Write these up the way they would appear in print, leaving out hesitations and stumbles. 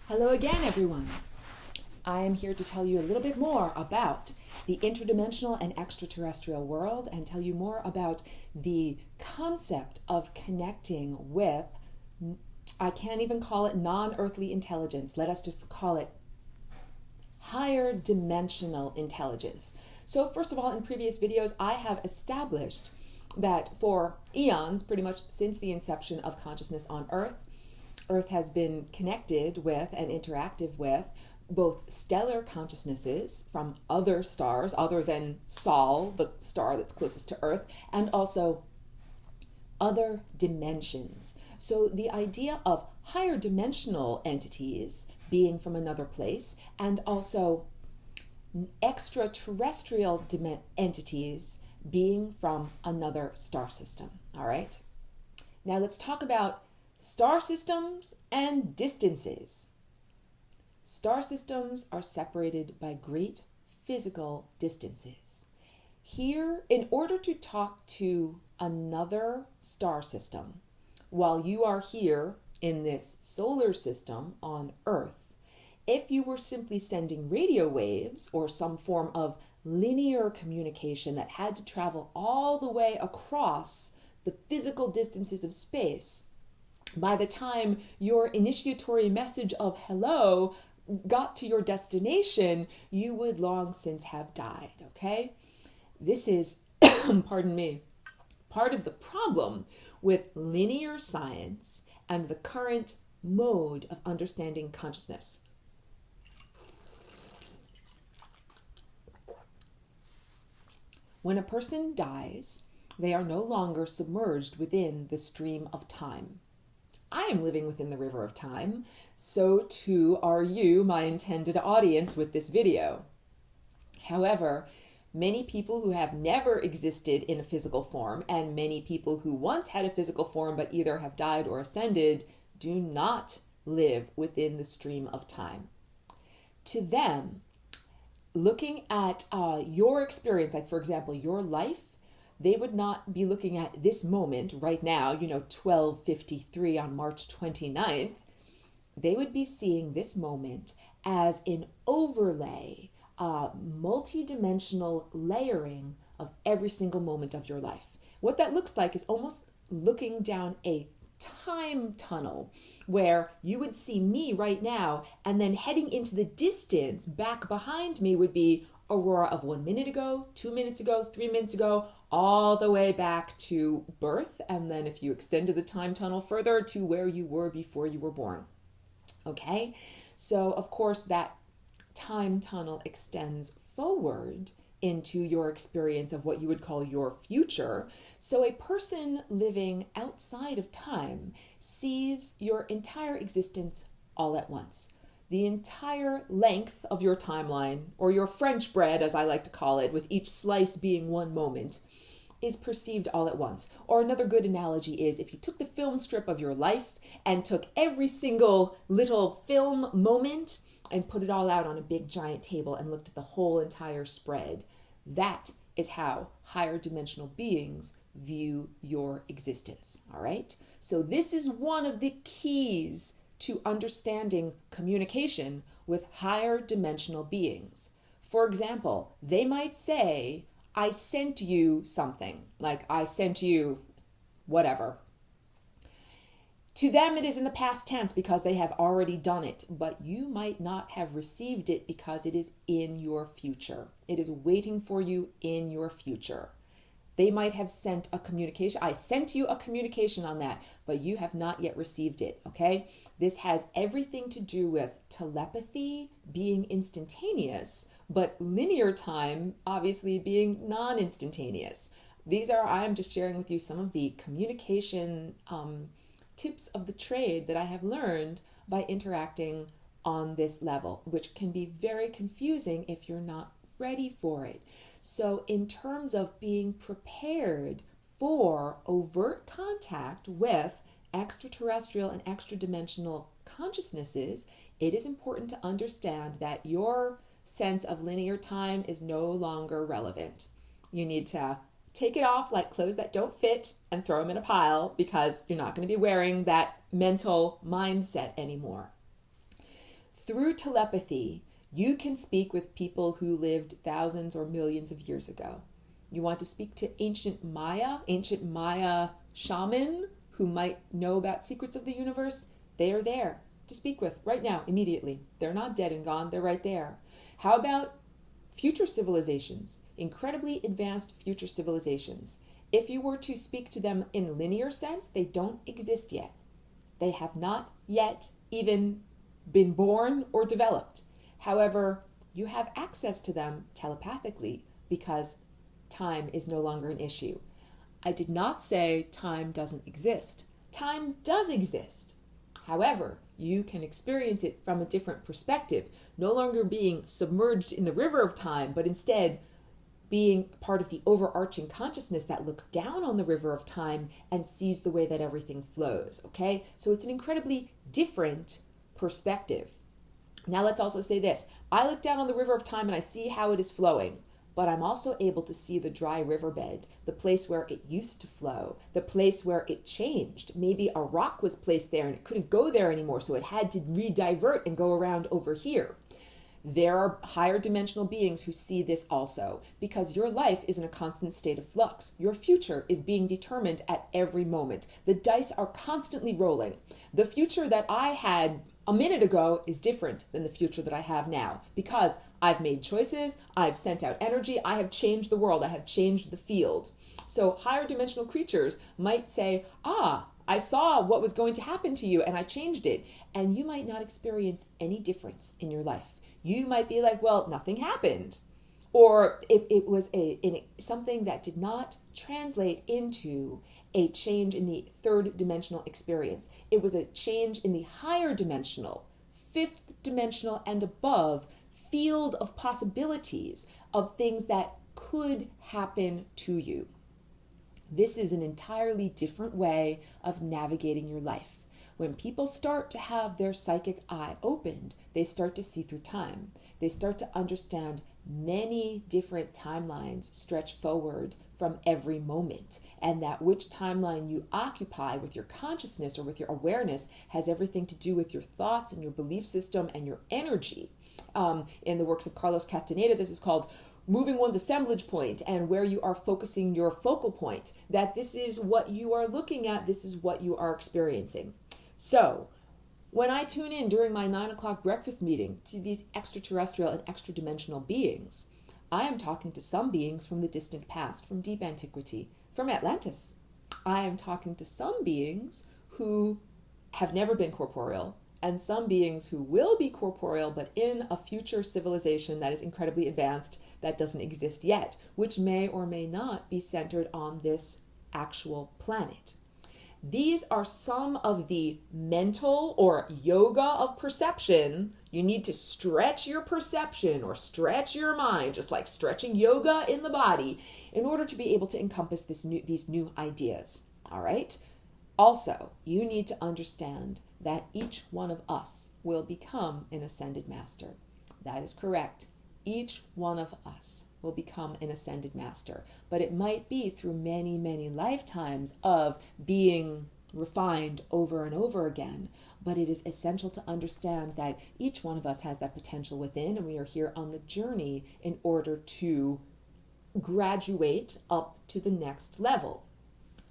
Hello again, everyone. I am here to tell you a little bit more about the interdimensional and extraterrestrial world and tell you more about the concept of connecting with, I can't even call it non-earthly intelligence. Let us just call it higher dimensional intelligence. So first of all, in previous videos, I have established that for eons, pretty much since the inception of consciousness on Earth has been connected with and interactive with both stellar consciousnesses from other stars other than Sol, the star that's closest to Earth, and also other dimensions. So the idea of higher dimensional entities being from another place and also extraterrestrial entities being from another star system. All right. Now let's talk about star systems and distances. Star systems are separated by great physical distances. Here, in order to talk to another star system, while you are here in this solar system on Earth, if you were simply sending radio waves or some form of linear communication that had to travel all the way across the physical distances of space, by the time your initiatory message of hello got to your destination, you would long since have died, okay? This is, pardon me, part of the problem with linear science and the current mode of understanding consciousness. When a person dies, they are no longer submerged within the stream of time. I am living within the river of time, so too are you, my intended audience, with this video. However, many people who have never existed in a physical form and many people who once had a physical form but either have died or ascended do not live within the stream of time. To them, looking at your experience, like for example, your life, they would not be looking at this moment right now, 12:53 on March 29th. They would be seeing this moment as an overlay, multi-dimensional layering of every single moment of your life. What that looks like is almost looking down a time tunnel where you would see me right now, and then heading into the distance back behind me would be Aurora of 1 minute ago, 2 minutes ago, 3 minutes ago, all the way back to birth. And then if you extended the time tunnel further to where you were before you were born. Okay. So of course that time tunnel extends forward into your experience of what you would call your future. So a person living outside of time sees your entire existence all at once. The entire length of your timeline, or your French bread, as I like to call it, with each slice being one moment, is perceived all at once. Or another good analogy is if you took the film strip of your life and took every single little film moment and put it all out on a big giant table and looked at the whole entire spread. That is how higher dimensional beings view your existence, all right? So this is one of the keys to understanding communication with higher dimensional beings. For example, they might say, I sent you something, like I sent you whatever. To them, it is in the past tense because they have already done it, but you might not have received it because it is in your future. It is waiting for you in your future. They might have sent a communication. I sent you a communication on that, but you have not yet received it, okay? This has everything to do with telepathy being instantaneous, but linear time obviously being non-instantaneous. I'm just sharing with you some of the communication tips of the trade that I have learned by interacting on this level, which can be very confusing if you're not ready for it. So in terms of being prepared for overt contact with extraterrestrial and extradimensional consciousnesses, it is important to understand that your sense of linear time is no longer relevant. You need to take it off like clothes that don't fit and throw them in a pile because you're not going to be wearing that mental mindset anymore. through telepathy, you can speak with people who lived thousands or millions of years ago. You want to speak to ancient Maya shaman who might know about secrets of the universe? They are there to speak with right now, immediately. They're not dead and gone, they're right there. How about future civilizations, incredibly advanced future civilizations? If you were to speak to them in linear sense, they don't exist yet. They have not yet even been born or developed. However, you have access to them telepathically because time is no longer an issue. I did not say time doesn't exist. Time does exist. However, you can experience it from a different perspective, no longer being submerged in the river of time, but instead being part of the overarching consciousness that looks down on the river of time and sees the way that everything flows, okay? So it's an incredibly different perspective. Now let's also say this. I look down on the river of time and I see how it is flowing, but I'm also able to see the dry riverbed, the place where it used to flow, the place where it changed. Maybe a rock was placed there and it couldn't go there anymore, so it had to re-divert and go around over here. There are higher dimensional beings who see this also, because your life is in a constant state of flux. Your future is being determined at every moment. The dice are constantly rolling. The future that I had a minute ago is different than the future that I have now, because I've made choices, I've sent out energy, I have changed the world, I have changed the field. So higher dimensional creatures might say, I saw what was going to happen to you and I changed it. And you might not experience any difference in your life. You might be like, well, nothing happened. Or it was something that did not translate into a change in the third dimensional experience. It was a change in the higher dimensional, fifth dimensional and above field of possibilities of things that could happen to you. This is an entirely different way of navigating your life. When people start to have their psychic eye opened, they start to see through time. They start to understand many different timelines stretch forward from every moment, and that which timeline you occupy with your consciousness or with your awareness has everything to do with your thoughts and your belief system and your energy. In the works of Carlos Castaneda, this is called moving one's assemblage point, and where you are focusing your focal point, that this is what you are looking at, this is what you are experiencing. So, when I tune in during my 9 o'clock breakfast meeting to these extraterrestrial and extra-dimensional beings, I am talking to some beings from the distant past, from deep antiquity, from Atlantis. I am talking to some beings who have never been corporeal, and some beings who will be corporeal, but in a future civilization that is incredibly advanced, that doesn't exist yet, which may or may not be centered on this actual planet. These are some of the mental or yoga of perception. You need to stretch your perception or stretch your mind, just like stretching yoga in the body, in order to be able to encompass these new ideas. All right? Also, you need to understand that each one of us will become an ascended master. That is correct. Each one of us will become an ascended master, but it might be through many, many lifetimes of being refined over and over again. But it is essential to understand that each one of us has that potential within, and we are here on the journey in order to graduate up to the next level.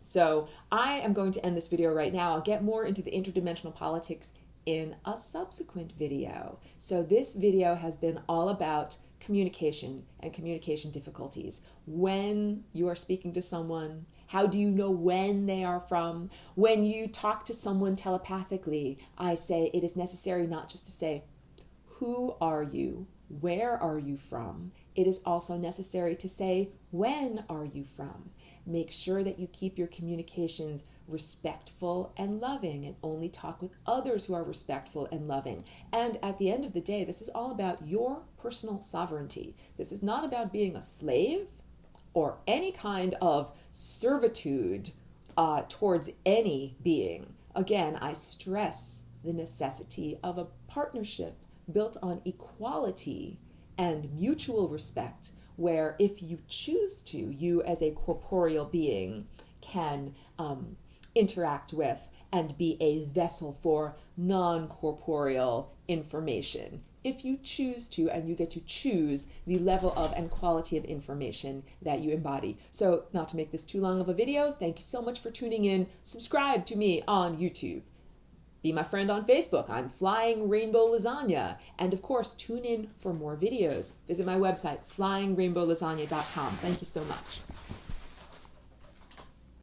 So I am going to end this video right now. I'll get more into the interdimensional politics in a subsequent video. So this video has been all about communication and communication difficulties. When you are speaking to someone, how do you know when they are from? When you talk to someone telepathically, I say it is necessary not just to say, who are you? Where are you from? It is also necessary to say, when are you from? Make sure that you keep your communications respectful and loving, and only talk with others who are respectful and loving. And at the end of the day, this is all about your personal sovereignty. This is not about being a slave or any kind of servitude towards any being. Again, I stress the necessity of a partnership built on equality and mutual respect, where if you choose to, you as a corporeal being can interact with and be a vessel for non-corporeal information. If you choose to, and you get to choose the level of and quality of information that you embody. So, not to make this too long of a video, thank you so much for tuning in. Subscribe to me on YouTube. Be my friend on Facebook. I'm Flying Rainbow Lasagna. And of course, tune in for more videos. Visit my website, flyingrainbowlasagna.com. Thank you so much.